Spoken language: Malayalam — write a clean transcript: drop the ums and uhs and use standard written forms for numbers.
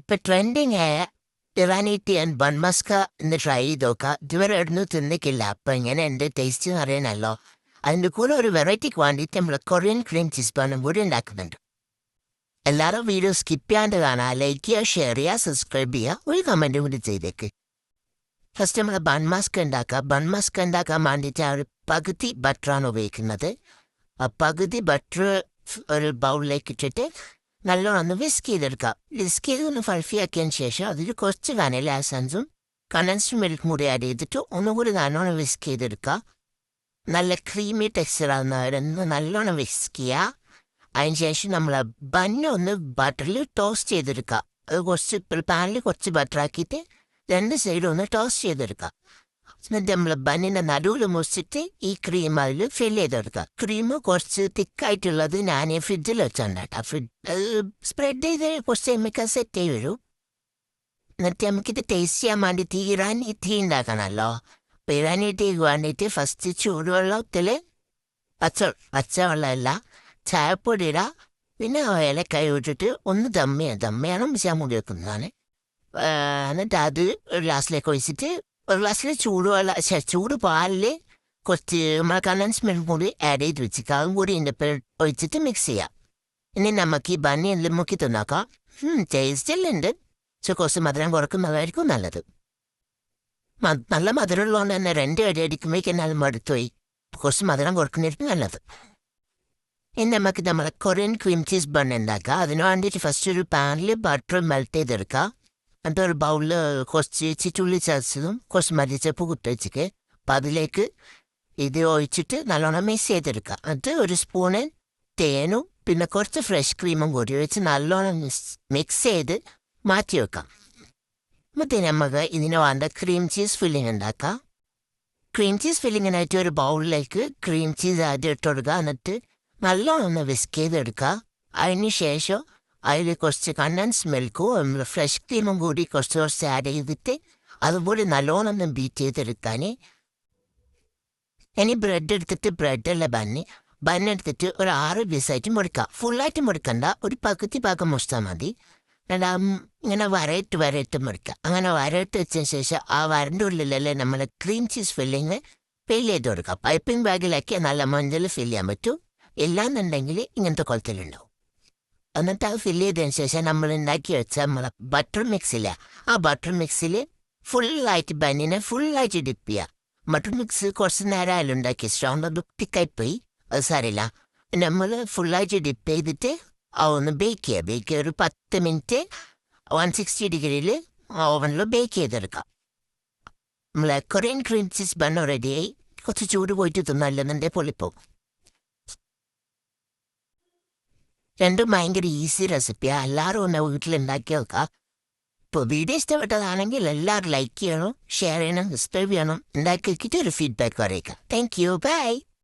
ഇപ്പം ട്രെൻഡിങ് ആയ Irani tea and bun maska എന്ന് ട്രൈ ചെയ്ത് നോക്കുക. ഇതുവരെ ഇടുന്നു തിന്നിക്കില്ല. അപ്പം ഇങ്ങനെ എൻ്റെ ടേസ്റ്റ് എന്ന് അറിയാനല്ലോ. അതിൻ്റെ കൂടെ ഒരു വെറൈറ്റിക്ക് വേണ്ടിയിട്ട് നമ്മൾ കൊറിയൻ ക്രീം ചീസ് ബണ്ണും കൂടി ഉണ്ടാക്കുന്നുണ്ട്. എല്ലാവരും വീഡിയോ സ്കിപ്പ് ചെയ്യാണ്ട് കാണാം. ലൈക്ക് ചെയ്യുക, ഷെയർ ചെയ്യുക, സബ്സ്ക്രൈബ് ചെയ്യുക, ഒരു കമൻറ്റും കൂടി ചെയ്തേക്ക്. ഫസ്റ്റ് നമ്മൾ ബൺ മസ്ക ഉണ്ടാക്കുക. ബൺ മസ്ക ഉണ്ടാക്കാൻ വേണ്ടിയിട്ട് ആ ഒരു പകുതി ബട്ടറാണ് ഉപയോഗിക്കുന്നത്. ആ പകുതി ബട്ടർ ഒരു ബൗളിലേക്ക് ഇട്ടിട്ട് നല്ലോണം ഒന്ന് വിസ്ക് ചെയ്തെടുക്കാം. വിസ്ക് ചെയ്ത് ഒന്ന് ഫൾഫിയാക്കിയതിന് ശേഷം അതിൽ കുറച്ച് വാനില എസൻസും കണ്ടൻസ്ഡ് മിൽക്കും കൂടി ആഡ് ചെയ്തിട്ട് ഒന്നുകൂടി നല്ലോണം വിസ്ക് ചെയ്തെടുക്കുക. നല്ല ക്രീമി ടെക്സ്ചർ ആകുന്നവരൊന്ന് നല്ലോണം വിസ്ക് ചെയ്യുക. അതിന് ശേഷം നമ്മൾ ബണ്ണ് ഒന്ന് ബട്ടറിൽ ടോസ്റ്റ് ചെയ്തെടുക്കുക. അത് കുറച്ച് പാനിൽ കുറച്ച് ബട്ടറാക്കിയിട്ട് രണ്ട് സൈഡും ഒന്ന് ടോസ്റ്റ് ചെയ്തെടുക്കുക. എന്നിട്ട് നമ്മൾ ബണ്ണിൻ്റെ നടുവിൽ മുറിച്ചിട്ട് ഈ ക്രീം അതിൽ ഫില്ല് ചെയ്തെടുക്കുക. ക്രീം കുറച്ച് തിക്കായിട്ടുള്ളത് ഞാൻ ഫ്രിഡ്ജിൽ വെച്ചുണ്ടാക്കാം. സ്പ്രെഡ് ചെയ്ത് കുറച്ച് കഴിയുമ്പോൾ സെറ്റ് ചെയ്ത് വരും. എന്നിട്ട് നമുക്കിത് ടേസ്റ്റ് ചെയ്യാൻ വേണ്ടിയിട്ട് ഇറാനി ടീ ഉണ്ടാക്കണമല്ലോ. അപ്പോൾ ഇറാനി ടീക്ക് വേണ്ടിയിട്ട് ഫസ്റ്റ് ചൂടുവെള്ളത്തിൽ പച്ചവെള്ളമല്ല ചായപ്പൊടി ഇടാം. പിന്നെ ഏലക്കായ ഇട്ടിട്ട് ഒന്ന് ദമ്മയാണ് ഞാൻ മുടി വെക്കുന്നതാണ്. എന്നിട്ട് അത് ഒരു ഗ്ലാസ്സിലേക്ക് ഒഴിച്ചിട്ട് ഒരു ഗ്ലാസ്സിൽ ചൂട് പാലിൽ കുറച്ച് നമ്മൾ കണ്ടൻസ്ഡ് മിൽക്ക് കൂടി ആഡ് ചെയ്ത് വെച്ചിട്ട് അതും കൂടി ഇതിൻ്റെ ഒഴിച്ചിട്ട് മിക്സ് ചെയ്യാം. ഇനി നമുക്ക് ഈ ബണ്ണി എല്ലാം മുക്കി തിന്നാക്കാം. ടേസ്റ്റ് എല്ലാം ഉണ്ട്. പക്ഷെ കുറച്ച് മധുരം കുറക്കുന്നതായിരിക്കും നല്ലത്. നല്ല മധുരമുള്ളതുകൊണ്ട് തന്നെ 2 അടി അടിക്കുമ്പോഴേക്കും അത് മടുത്തുപോയി. കുറച്ച് മധുരം കുറക്കുന്നതായിരിക്കും നല്ലത്. ഇനി നമുക്ക് നമ്മളെ കൊറിയൻ ക്രീം ചീസ് ബൺ ഉണ്ടാക്കുക. അതിന് വേണ്ടിയിട്ട് ഫസ്റ്റ് ഒരു പാനിൽ ബട്ടർ മെൽറ്റ് ചെയ്തെടുക്കുക. എന്നിട്ട് ഒരു ബൗളിൽ കുറച്ച് ചിറ്റുള്ളി ചതച്ചതും കുറച്ച് മല്ലിച്ചപ്പ് കുട്ടിവെച്ചിട്ട് അപ്പം അതിലേക്ക് ഇത് ഒഴിച്ചിട്ട് നല്ലോണം മിക്സ് ചെയ്തെടുക്കുക. എന്നിട്ട് ഒരു സ്പൂണ് തേനും പിന്നെ കുറച്ച് ഫ്രഷ് ക്രീമും കൂടി വെച്ച് നല്ലോണം മിക്സ് ചെയ്ത് മാറ്റി വെക്കാം. എന്നിട്ട് നമുക്ക് ഇതിന് വേണ്ട ക്രീം ചീസ് ഫില്ലിങ് ഉണ്ടാക്കാം. ക്രീം ചീസ് ഫില്ലിങ്ങിനായിട്ട് ഒരു ബൗളിലേക്ക് ക്രീം ചീസ് ആദ്യം ഇട്ട് കൊടുക്കുക. എന്നിട്ട് നല്ലോണം ഒന്ന് വിസ്ക് ചെയ്തെടുക്കുക. അതിന് ശേഷം അതിൽ കുറച്ച് കണ്ടൻസ്ഡ് മിൽക്കും ഫ്രഷ് ക്രീമും കൂടി കുറച്ച് ആഡ് ചെയ്തിട്ട് അതുപോലെ നല്ലോണം ഒന്ന് ബീറ്റ് ചെയ്തെടുക്കാൻ. ഇനി ബ്രെഡ് എടുത്തിട്ട് ബ്രെഡുള്ള ബണ്ണെടുത്തിട്ട് ഒരു 6 പീസായിട്ട് മുറിക്കുക. ഫുള്ളായിട്ട് മുറിക്കണ്ട, ഒരു പകുതി ഭാഗം മുറിച്ചാൽ മതി. ഇങ്ങനെ വരയിട്ട് മുറിക്കുക. അങ്ങനെ വരയിട്ട് വെച്ചതിന് ശേഷം ആ വരൻ്റെ ഉള്ളിലല്ലേ നമ്മൾ ക്രീം ചീസ് ഫില്ലിങ് ഫില്ല് ചെയ്ത് കൊടുക്കുക. പൈപ്പിംഗ് ബാഗിലാക്കി നല്ല മഞ്ഞൾ ഫില്ല് ചെയ്യാൻ പറ്റും. ഇല്ലാന്നുണ്ടെങ്കിൽ ഇങ്ങനത്തെ കൊലത്തിലുണ്ടാവും. എന്നിട്ട് അത് ഫില്ല് ചെയ്തതിന് ശേഷം നമ്മൾ ഉണ്ടാക്കി വെച്ച നമ്മളെ ബട്ടർ മിക്സില്ല, ആ ബട്ടർ മിക്സിൽ ഫുള്ളായിട്ട് ബണ്ണിനെ ഫുള്ളായിട്ട് ഡിപ്പ് ചെയ്യുക. ബട്ടർ മിക്സ് കുറച്ച് നേരം അതിൽ ഉണ്ടാക്കി സ്ട്രോങ് തിക്കായിപ്പോയി, അത് സാരില്ല. നമ്മൾ ഫുള്ളായിട്ട് ഡിപ്പ് ചെയ്തിട്ട് ഒന്ന് ബേക്ക് ചെയ്യുക. ഒരു 10 മിനിറ്റ് 160 ഡിഗ്രിയിൽ ഓവനിൽ ബേക്ക് ചെയ്തെടുക്കാം. നമ്മളെ കൊറിയൻ ക്രീം ചീസ് ബണ്ണ് റെഡിയായി. കുറച്ച് ചൂട് പോയിട്ട് തിന്നല്ലെന്നുണ്ടെങ്കിൽ പൊളിപ്പോവും. രണ്ടും ഭയങ്കര ഈസി റെസിപ്പിയാണ്. എല്ലാവരും ഒന്ന് വീട്ടിലുണ്ടാക്കി വെക്കുക. ഇപ്പോൾ വീഡിയോ ഇഷ്ടപ്പെട്ടതാണെങ്കിൽ എല്ലാവരും ലൈക്ക് ചെയ്യണം, ഷെയർ ചെയ്യണം, സബ്സ്ക്രൈബ് ചെയ്യണം. ഉണ്ടാക്കി വെച്ചിട്ട് ഒരു ഫീഡ്ബാക്ക് അറിയിക്കാം. Thank you, by.